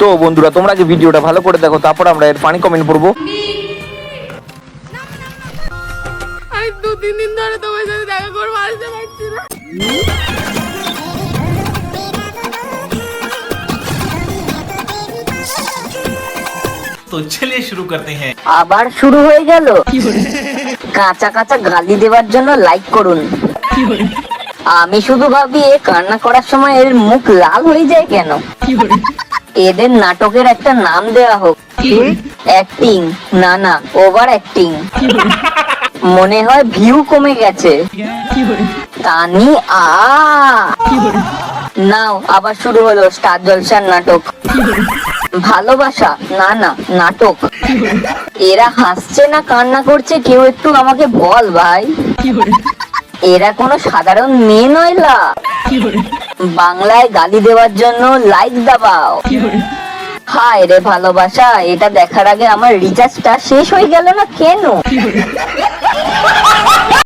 তো বন্ধুরা তোমরা যে ভিডিওটা ভালো করে দেখো, তারপর আমরা এর ফানি কমেন্ট পড়বো। আমি 2-3 দিন ধরে তোমার সাথে দেখা করবো, আসতে পারছি না। तो चलिए शुरू करते हैं। আবার শুরু হয়ে গেল। কাঁচা কাঁচা গালি দেওয়ার জন্য লাইক করুন। আমি শুধু ভাবি এ কান্না করার সময় এর মুখ লাল হয়ে যায় কেন। এদের নাটকের একটা নাম দেওয়া হোক, অ্যাক্টিং। না না, ওভার অ্যাক্টিং। মনে হয় ভিউ কমে গেছে। কানি নাও আবার শুরু হলো স্টার জলসার নাটক। ভালোবাসা না না, নাটক। এরা হাসছে না কান্না করছে, কেউ একটু আমাকে বল ভাই। এরা কোনো সাধারণ মেয়ে নয়লা। বাংলায় গালি দেওয়ার জন্য লাইক দাবাও। হায় রে ভালোবাসা, এটা দেখার আগে আমার রিচার্জটা শেষ হয়ে গেল না কেন।